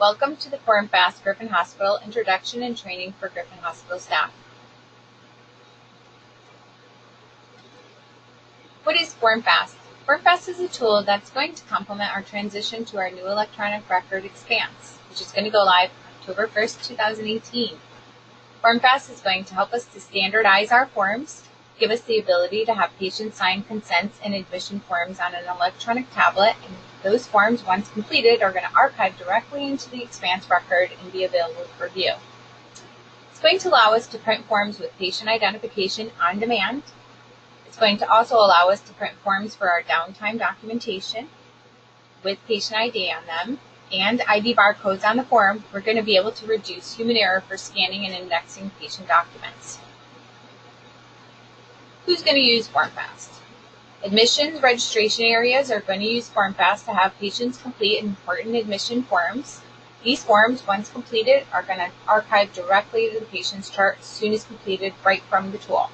Welcome to the FormFast Griffin Hospital Introduction and Training for Griffin Hospital Staff. What is FormFast? FormFast is a tool that's going to complement our transition to our new electronic record Expanse, which is going to go live October 1st, 2018. FormFast is going to help us to standardize our forms, give us the ability to have patients sign consents and admission forms on an electronic tablet, and those forms, once completed, are going to archive directly into the Expanse record and be available for view. It's going to allow us to print forms with patient identification on demand. It's going to also allow us to print forms for our downtime documentation with patient ID on them and ID barcodes on the form. We're going to be able to reduce human error for scanning and indexing patient documents. Who's going to use FormFast? Admissions registration areas are going to use FormFast to have patients complete important admission forms. These forms, once completed, are going to archive directly to the patient's chart as soon as completed right from the tool.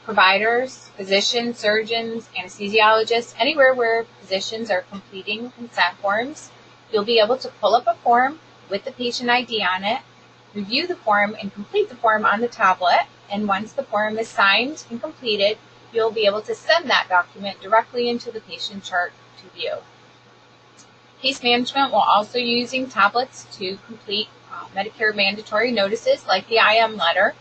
Providers, physicians, surgeons, anesthesiologists, anywhere where physicians are completing consent forms, you'll be able to pull up a form with the patient ID on it, review the form, and complete the form on the tablet. And once the form is signed and completed, you'll be able to send that document directly into the patient chart to view. Case management will also be using tablets to complete Medicare mandatory notices like the IM letter.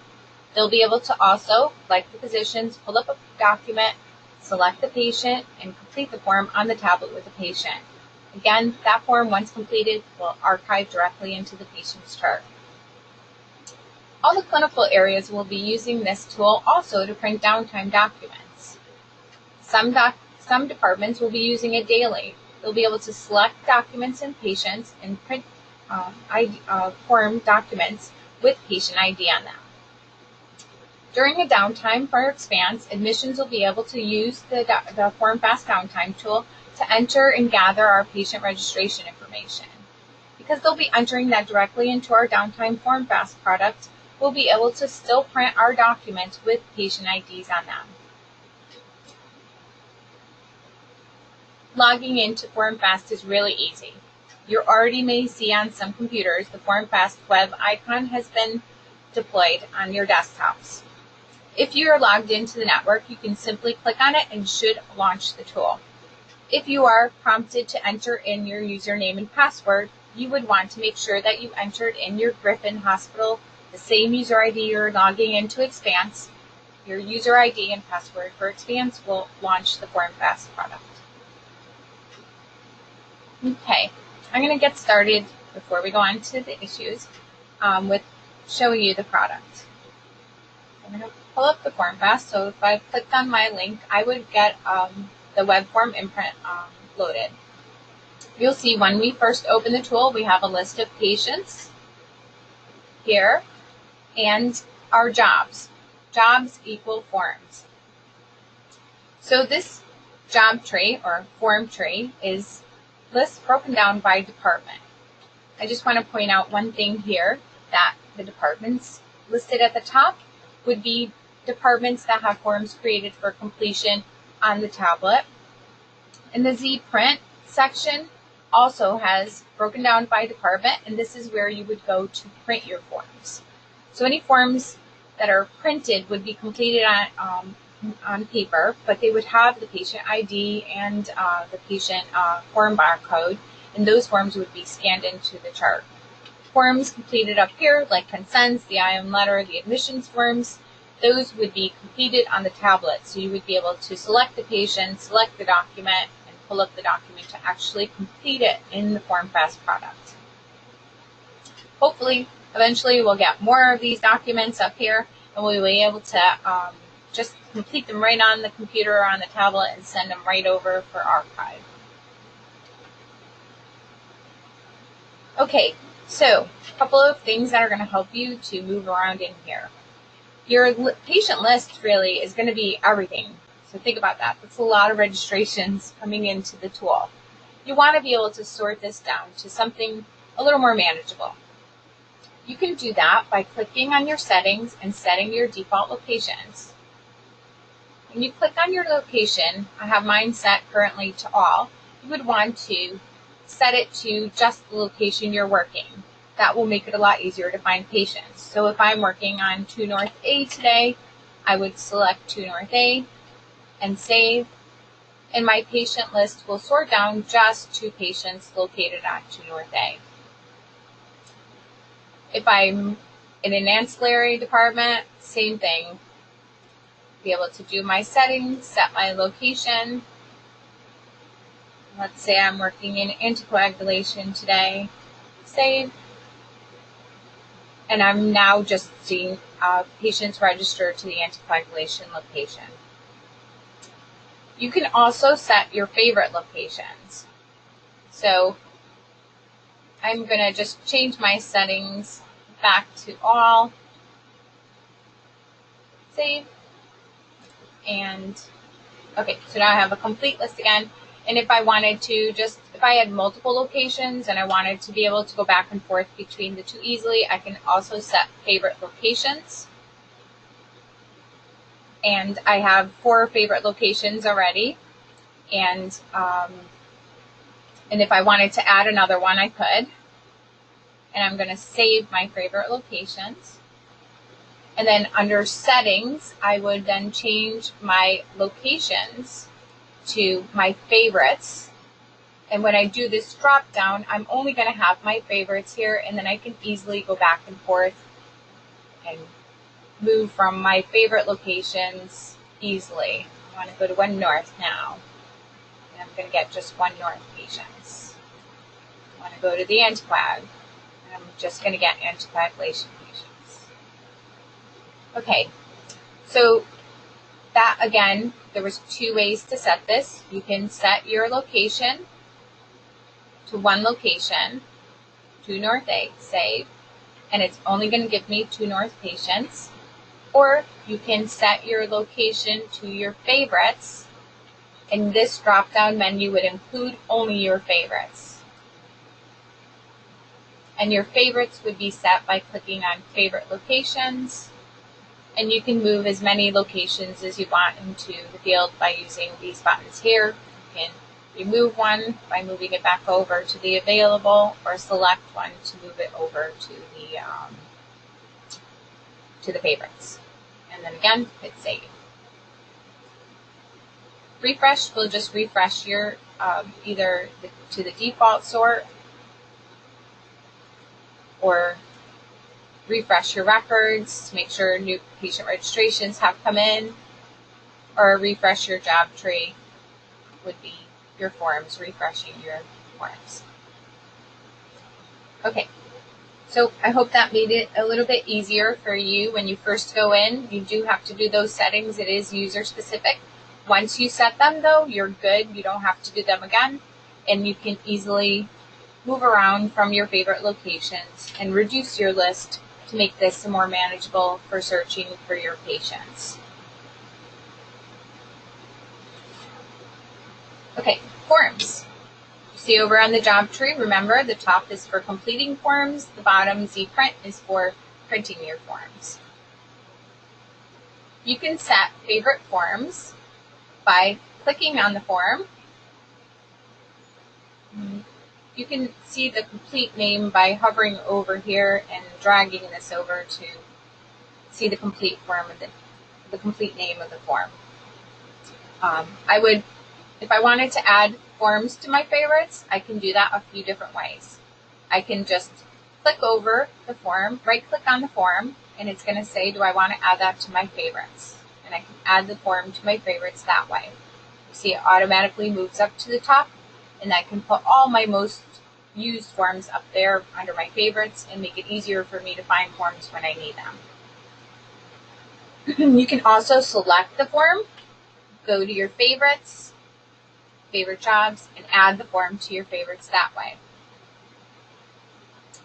They'll be able to also, like the physicians, pull up a document, select the patient, and complete the form on the tablet with the patient. Again, that form, once completed, will archive directly into the patient's chart. All the clinical areas will be using this tool also to print downtime documents. Some departments will be using it daily. They'll be able to select documents and patients and print form documents with patient ID on them. During a downtime for Expanse, admissions will be able to use the FormFast downtime tool to enter and gather our patient registration information. Because they'll be entering that directly into our downtime FormFast product, we'll be able to still print our documents with patient IDs on them. Logging into FormFast is really easy. You already may see on some computers the FormFast web icon has been deployed on your desktops. If you are logged into the network, you can simply click on it and should launch the tool. If you are prompted to enter in your username and password, you would want to make sure that you entered in your Griffin Hospital the same user ID you're logging into Expanse. Your user ID and password for Expanse will launch the FormFast product. Okay, I'm going to get started before we go on to the issues with showing you the product. I'm going to pull up the FormFast. So if I clicked on my link, I would get the web form imprint loaded. You'll see when we first open the tool, we have a list of patients here and our jobs. Jobs equal forms. So this job tree or form tree is broken down by department. I just want to point out one thing here, that the departments listed at the top would be departments that have forms created for completion on the tablet. And the Z print section also has broken down by department, and this is where you would go to print your forms. So any forms that are printed would be completed on paper, but they would have the patient ID and the patient form barcode, and those forms would be scanned into the chart. Forms completed up here, like consents, the IM letter, the admissions forms, those would be completed on the tablet. So you would be able to select the patient, select the document, and pull up the document to actually complete it in the FormFast product. Hopefully, eventually we'll get more of these documents up here, and we'll be able to just complete them right on the computer or on the tablet and send them right over for archive. Okay, so a couple of things that are going to help you to move around in here. Your patient list really is going to be everything. So think about that. That's a lot of registrations coming into the tool. You want to be able to sort this down to something a little more manageable. You can do that by clicking on your settings and setting your default locations. When you click on your location, I have mine set currently to all. You would want to set it to just the location you're working. That will make it a lot easier to find patients. So if I'm working on 2 North A today, I would select 2 North A and save, and my patient list will sort down just to patients located on 2 North A. If I'm in an ancillary department, same thing. Be able to do my settings, set my location. Let's say I'm working in anticoagulation today, save, and I'm now just seeing patients registered to the anticoagulation location. You can also set your favorite locations. So I'm going to just change my settings back to all, save, and okay, so now I have a complete list again. And if I wanted to if I had multiple locations and I wanted to be able to go back and forth between the two easily, I can also set favorite locations. And I have 4 favorite locations already. And if I wanted to add another one, I could. And I'm going to save my favorite locations. And then under settings, I would then change my locations to my favorites. And when I do this drop down, I'm only going to have my favorites here, and then I can easily go back and forth and move from my favorite locations easily. I want to go to 1 North now, and I'm going to get just 1 North patients. I want to go to the anticoag, and I'm just going to get anticoagulation patients. Okay, so that again, there was 2 ways to set this. You can set your location to 1 location, 2 North A, save, and it's only going to give me 2 North patients. Or you can set your location to your favorites, and this drop-down menu would include only your favorites. And your favorites would be set by clicking on favorite locations, and you can move as many locations as you want into the field by using these buttons here. You can remove one by moving it back over to the available, or select one to move it over to the favorites. And then again, hit save. Refresh will just refresh your either to the default sort, or refresh your records to make sure new patient registrations have come in, or refresh your job tree would be your forms, refreshing your forms. Okay, so I hope that made it a little bit easier for you when you first go in. You do have to do those settings. It is user specific. Once you set them though, you're good. You don't have to do them again, and you can easily move around from your favorite locations and reduce your list to make this more manageable for searching for your patients. Okay, forms. You see over on the job tree, remember the top is for completing forms, the bottom Z-print is for printing your forms. You can set favorite forms by clicking on the form. You can see the complete name by hovering over here and dragging this over to see the complete form of the complete name of the form. If I wanted to add forms to my favorites, I can do that a few different ways. I can just click over the form, right-click on the form, and it's going to say, do I want to add that to my favorites? And I can add the form to my favorites that way. You see it automatically moves up to the top, and I can put all my most used forms up there under my favorites and make it easier for me to find forms when I need them. You can also select the form, go to your favorites, favorite jobs, and add the form to your favorites that way.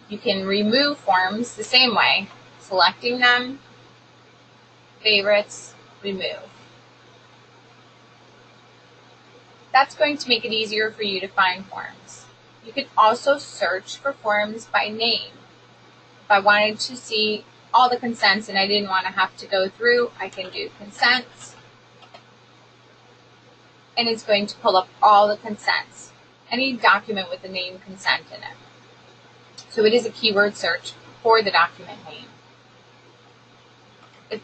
You can remove forms the same way, selecting them, favorites, remove. That's going to make it easier for you to find forms. You can also search for forms by name. If I wanted to see all the consents and I didn't want to have to go through, I can do consents, and it's going to pull up all the consents. any document with the name consent in it. So it is a keyword search for the document name. If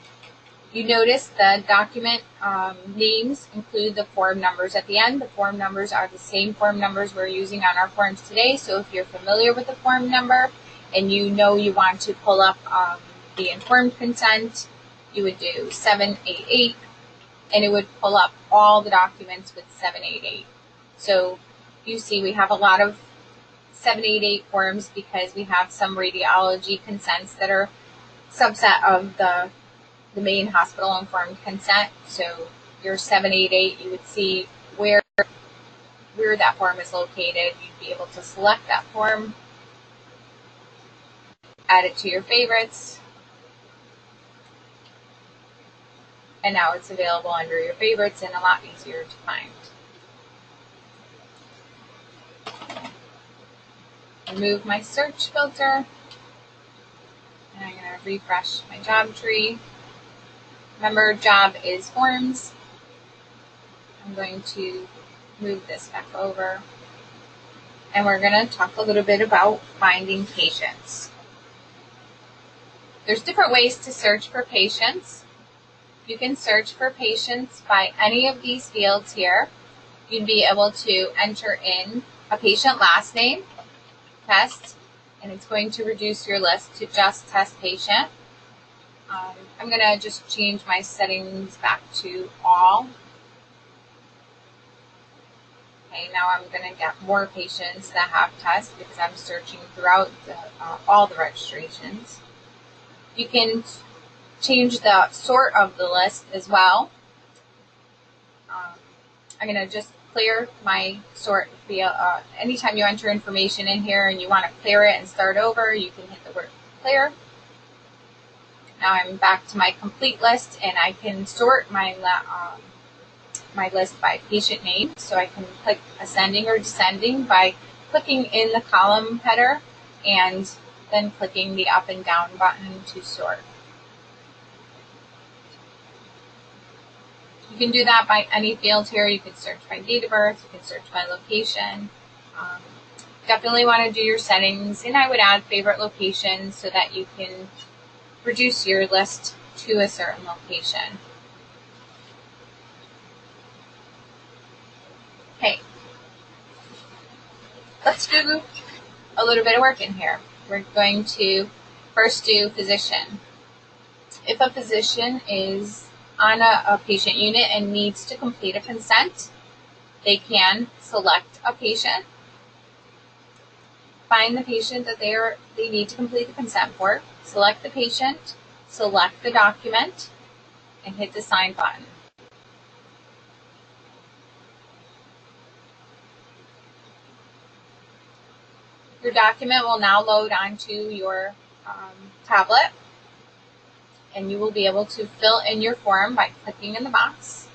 you notice, the document names include the form numbers at the end. The form numbers are the same form numbers we're using on our forms today. So if you're familiar with the form number and you know you want to pull up the informed consent, you would do 788, and it would pull up all the documents with 788. So you see we have a lot of 788 forms because we have some radiology consents that are subset of the main hospital informed consent. So your 788, you would see where that form is located. You'd be able to select that form, add it to your favorites, and now it's available under your favorites and a lot easier to find. Remove my search filter, and I'm going to refresh my job tree. Remember, job is forms. I'm going to move this back over, and we're going to talk a little bit about finding patients. There's different ways to search for patients. You can search for patients by any of these fields here. You'd be able to enter in a patient last name, test, and it's going to reduce your list to just test patient. I'm going to just change my settings back to all. Okay, now I'm going to get more patients that have tests because I'm searching throughout all the registrations. You can change the sort of the list as well. I'm going to just clear my sort field. Anytime you enter information in here and you want to clear it and start over, you can hit the word clear. Now I'm back to my complete list, and I can sort my list by patient name. So I can click ascending or descending by clicking in the column header and then clicking the up and down button to sort. You can do that by any field here. You can search by date of birth, you can search by location. Definitely want to do your settings, and I would add favorite locations so that you can reduce your list to a certain location. Okay, let's do a little bit of work in here. We're going to first do physician. If a physician is on a patient unit and needs to complete a consent, they can select a patient, find the patient that they need to complete the consent for, select the patient, select the document, and hit the sign button. Your document will now load onto your tablet, and you will be able to fill in your form by clicking in the box.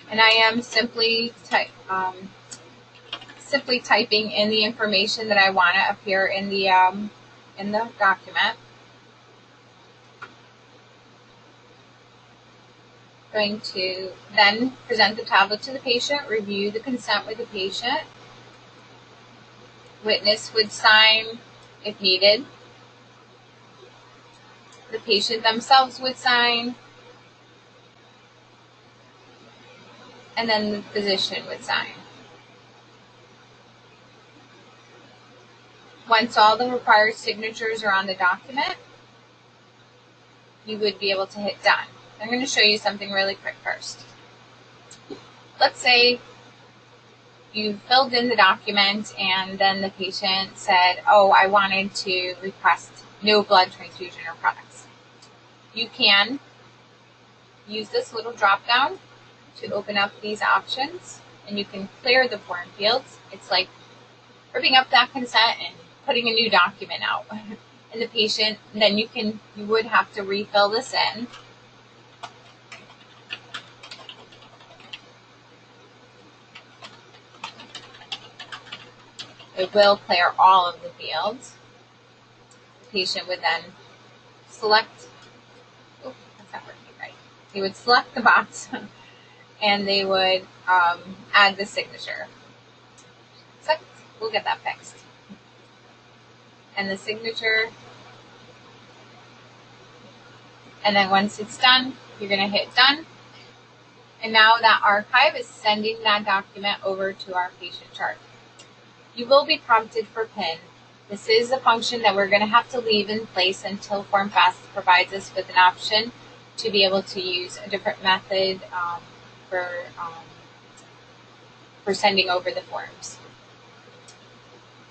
And I am simply typing in the information that I want to appear in the document. Going to then present the tablet to the patient, review the consent with the patient. Witness would sign if needed. The patient themselves would sign, and then the physician would sign. Once all the required signatures are on the document, you would be able to hit done. I'm going to show you something really quick first. Let's say you filled in the document and then the patient said, oh, I wanted to request no blood transfusion or products. You can use this little drop down to open up these options, and you can clear the form fields. It's like ripping up that consent and putting a new document out. And the patient, then you would have to refill this in. It will clear all of the fields. patient would then select, oh, that's not working right. They would select the box and they would add the signature. So we'll get that fixed. And the signature. And then once it's done, you're going to hit done. And now that archive is sending that document over to our patient chart. You will be prompted for PIN. This is a function that we're going to have to leave in place until FormFast provides us with an option to be able to use a different method for sending over the forms.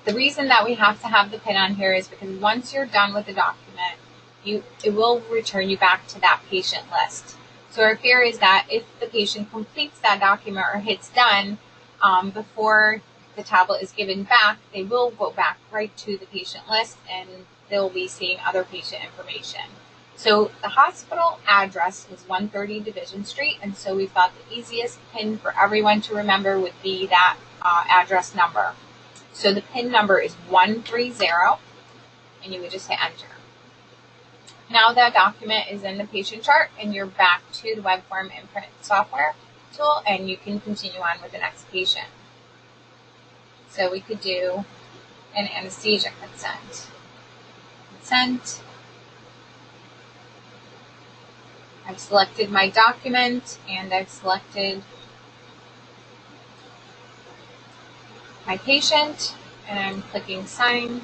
The reason that we have to have the PIN on here is because once you're done with the document, it will return you back to that patient list. So our fear is that if the patient completes that document or hits done before the tablet is given back, they will go back right to the patient list and they'll be seeing other patient information. So the hospital address is 130 Division Street, and so we thought the easiest PIN for everyone to remember would be that address number. So the PIN number is 130, and you would just hit enter. Now that document is in the patient chart, and you're back to the web form imprint software tool, and you can continue on with the next patient. So we could do an anesthesia consent. Consent. I've selected my document, and I've selected my patient, and I'm clicking sign.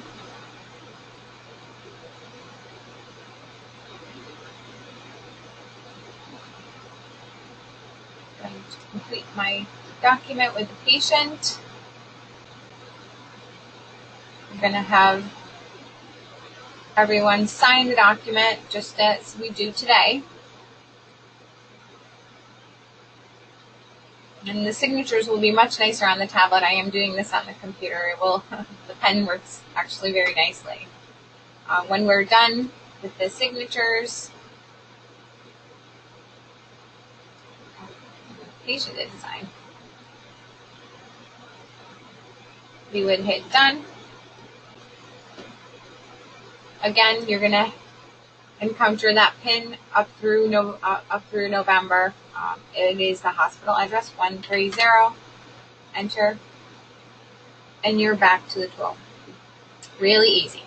I'm going to complete my document with the patient. I'm going to have everyone sign the document just as we do today. And the signatures will be much nicer on the tablet. I am doing this on the computer. The pen works actually very nicely. When we're done with the signatures, patient didn't sign. We would hit done. Again, you're going to encounter that PIN up through November. It is the hospital address 130. Enter, and you're back to the tool. Really easy.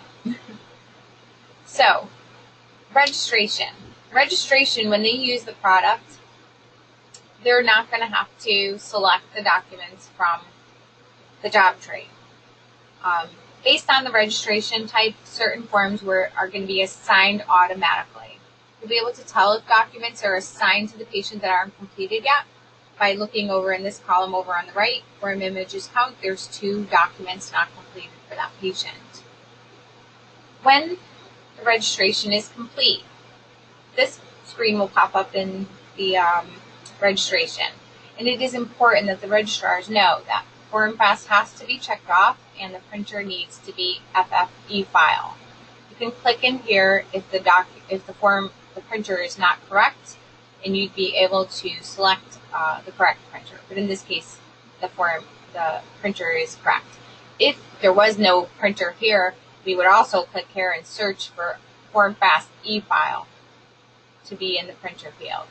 So, registration. Registration, when they use the product, they're not going to have to select the documents from the job tray. Based on the registration type, certain forms are going to be assigned automatically. You'll be able to tell if documents are assigned to the patient that aren't completed yet by looking over in this column over on the right, form images count. There's 2 documents not completed for that patient. When the registration is complete, this screen will pop up in the registration. And it is important that the registrars know that FormFast has to be checked off and the printer needs to be FFE file. You can click in here if the printer is not correct, and you'd be able to select the correct printer. But in this case, the printer is correct. If there was no printer here, we would also click here and search for FormFast e-file to be in the printer field.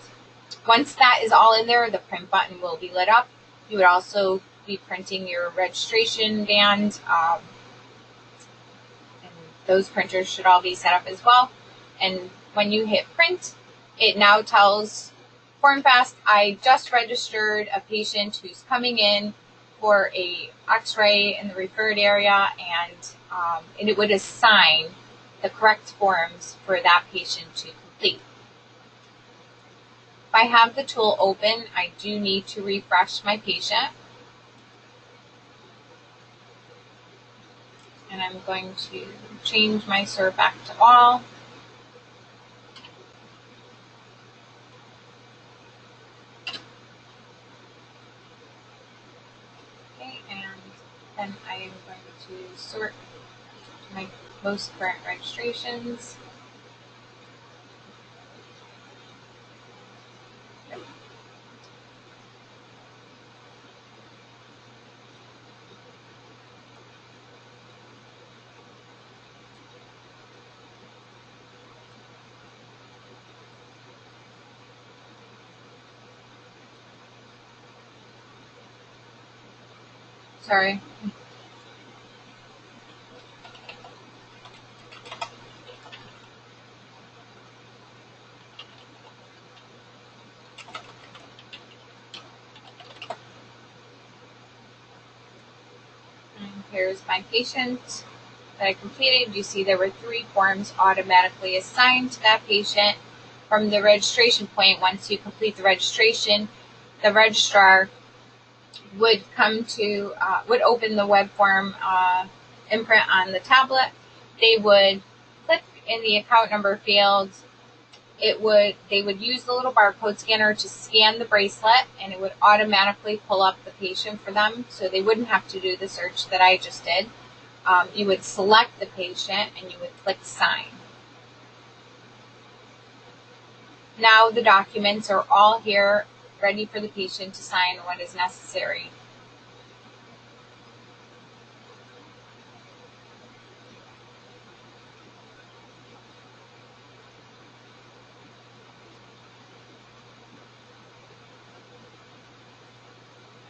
Once that is all in there, the print button will be lit up. You would also be printing your registration band, and those printers should all be set up as well. And when you hit print, it now tells FormFast, I just registered a patient who's coming in for a x-ray in the referred area, and it would assign the correct forms for that patient to complete. If I have the tool open, I do need to refresh my patient. And I'm going to change my sort back to all. Okay, and then I am going to sort my most current registrations. Sorry. And here's my patient that I completed. You see there were 3 forms automatically assigned to that patient. From the registration point, once you complete the registration, the registrar would would open the web form imprint on the tablet. They would click in the account number field. They would use the little barcode scanner to scan the bracelet, and it would automatically pull up the patient for them, so they wouldn't have to do the search that I just did. You would select the patient and you would click sign. Now the documents are all here, ready for the patient to sign what is necessary.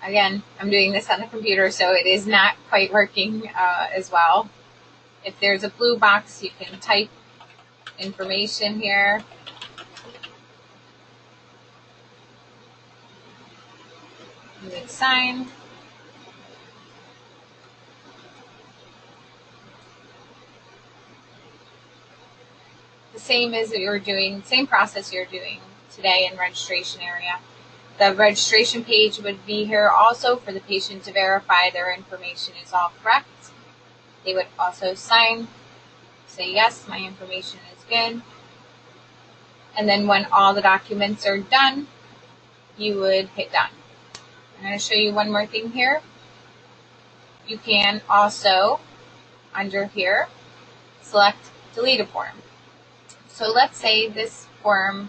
Again, I'm doing this on the computer, so it is not quite working as well. If there's a blue box, you can type information here. You would sign. The same process you're doing today in registration area. The registration page would be here also for the patient to verify their information is all correct. They would also sign, say yes, my information is good. And then when all the documents are done, you would hit done. I'm going to show you one more thing here. You can also, under here, select delete a form. So let's say this form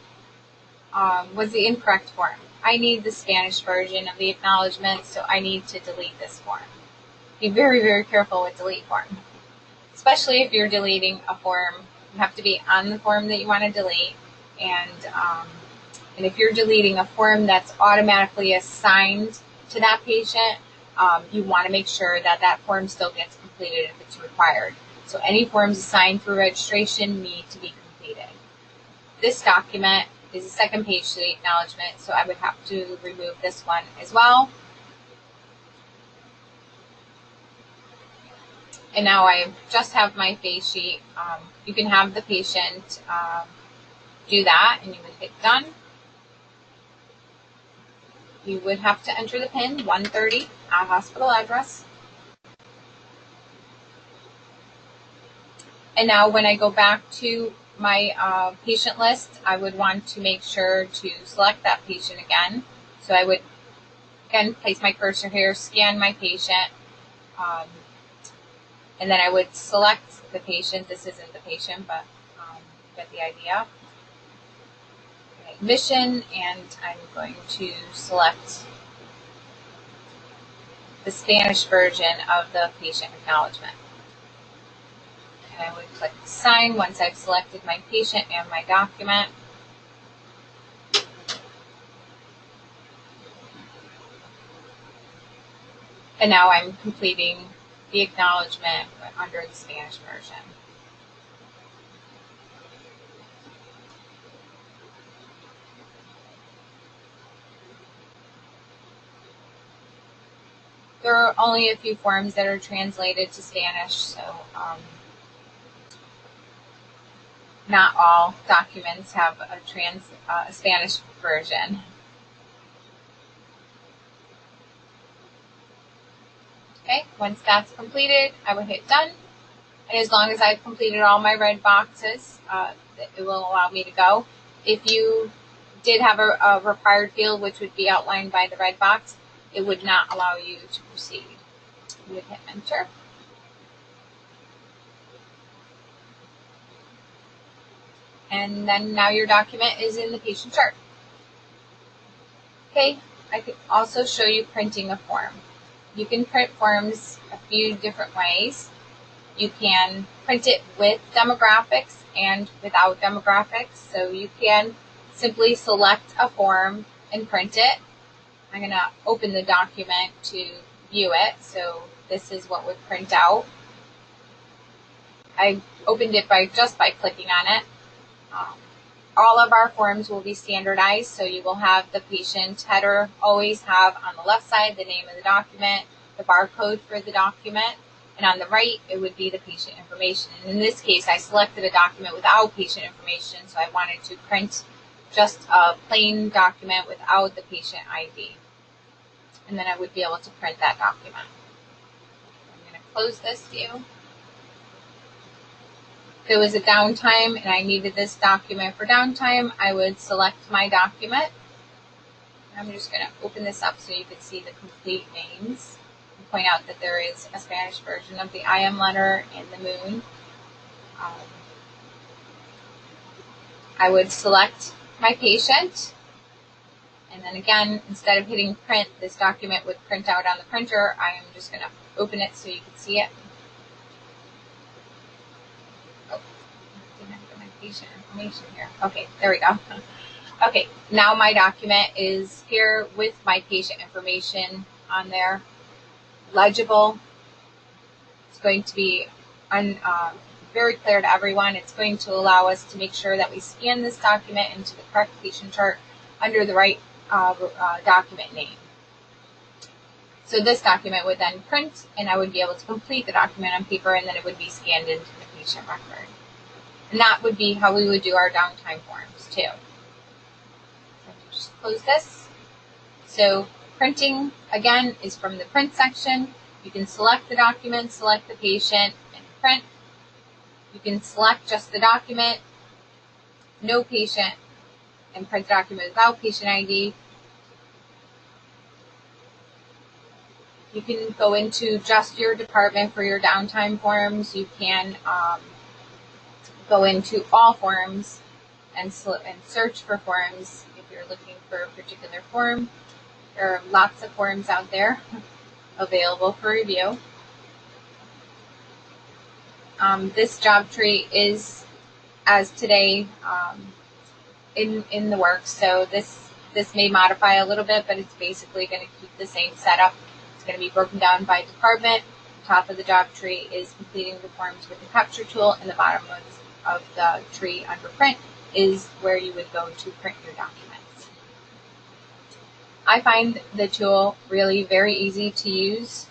was the incorrect form. I need the Spanish version of the acknowledgement, so I need to delete this form. Be very, very careful with delete form. Especially if you're deleting a form, you have to be on the form that you want to delete. And if you're deleting a form that's automatically assigned to that patient, you want to make sure that that form still gets completed if it's required. So any forms assigned through registration need to be completed. This document is the second page to the acknowledgement, so I would have to remove this one as well. And now I just have my face sheet. You can have the patient do that, and you would hit done. You would have to enter the PIN, 130, at hospital address. And now when I go back to my patient list, I would want to make sure to select that patient again. So I would, again, place my cursor here, scan my patient, and then I would select the patient. This isn't the patient, but you get the idea. Admission, and I'm going to select the Spanish version of the patient acknowledgement. And I would click sign once I've selected my patient and my document. And now I'm completing the acknowledgement under the Spanish version. There are only a few forms that are translated to Spanish, so not all documents have a Spanish version. Okay, once that's completed, I would hit done. And as long as I've completed all my red boxes, it will allow me to go. If you did have a required field, which would be outlined by the red box, it would not allow you to proceed. You would hit enter. And then now your document is in the patient chart. Okay, I could also show you printing a form. You can print forms a few different ways. You can print it with demographics and without demographics. So you can simply select a form and print it. I'm going to open the document to view it. So this is what would print out. I opened it just by clicking on it. All of our forms will be standardized, so you will have the patient header always have on the left side the name of the document, the barcode for the document, and on the right it would be the patient information. And in this case, I selected a document without patient information, so I wanted to print just a plain document without the patient ID. And then I would be able to print that document. I'm going to close this view. If it was a downtime and I needed this document for downtime, I would select my document. I'm just going to open this up so you can see the complete names and point out that there is a Spanish version of the I am letter and the moon. I would select my patient, and then again, instead of hitting print, this document would print out on the printer. I am just going to open it so you can see it. Patient information here. Okay, there we go. Okay, now my document is here with my patient information on there, legible. It's going to be very clear to everyone. It's going to allow us to make sure that we scan this document into the correct patient chart under the right document name. So this document would then print, and I would be able to complete the document on paper, and then it would be scanned into the patient record. And that would be how we would do our downtime forms too. So just close this. So printing, again, is from the print section. You can select the document, select the patient, and print. You can select just the document, no patient, and print the document without patient ID. You can go into just your department for your downtime forms. You can go into all forms and search for forms if you're looking for a particular form. There are lots of forms out there available for review. This job tree is, as today, in the works. So this may modify a little bit, but it's basically going to keep the same setup. It's going to be broken down by department. The top of the job tree is completing the forms with the capture tool, and the bottom of the tree under print is where you would go to print your documents. I find the tool really very easy to use.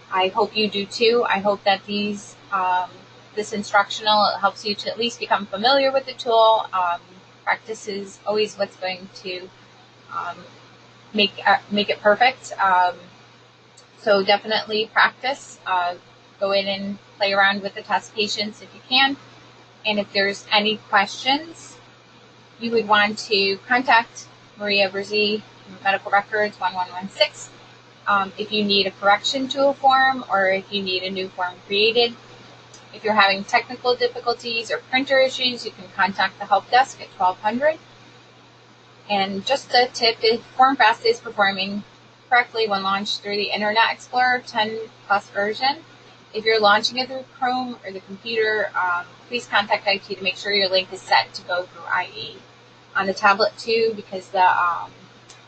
I hope you do too. I hope that this instructional helps you to at least become familiar with the tool. Practice is always what's going to make it perfect. So definitely practice. Go in and play around with the test patients if you can. And if there's any questions, you would want to contact Maria Brzee, Medical Records 1116. If you need a correction to a form or if you need a new form created. If you're having technical difficulties or printer issues, you can contact the help desk at 1200. And just a tip, if FormFast is performing correctly when launched through the Internet Explorer 10 plus version, if you're launching it through Chrome or the computer, please contact IT to make sure your link is set to go through IE. On the tablet too, because the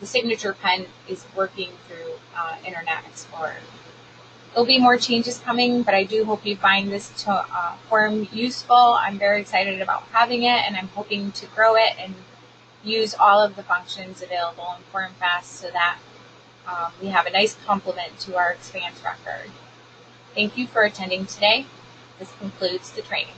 signature pen is working through Internet Explorer. There'll be more changes coming, but I do hope you find this form useful. I'm very excited about having it, and I'm hoping to grow it and use all of the functions available in FormFast so that we have a nice complement to our expanse record. Thank you for attending today. This concludes the training.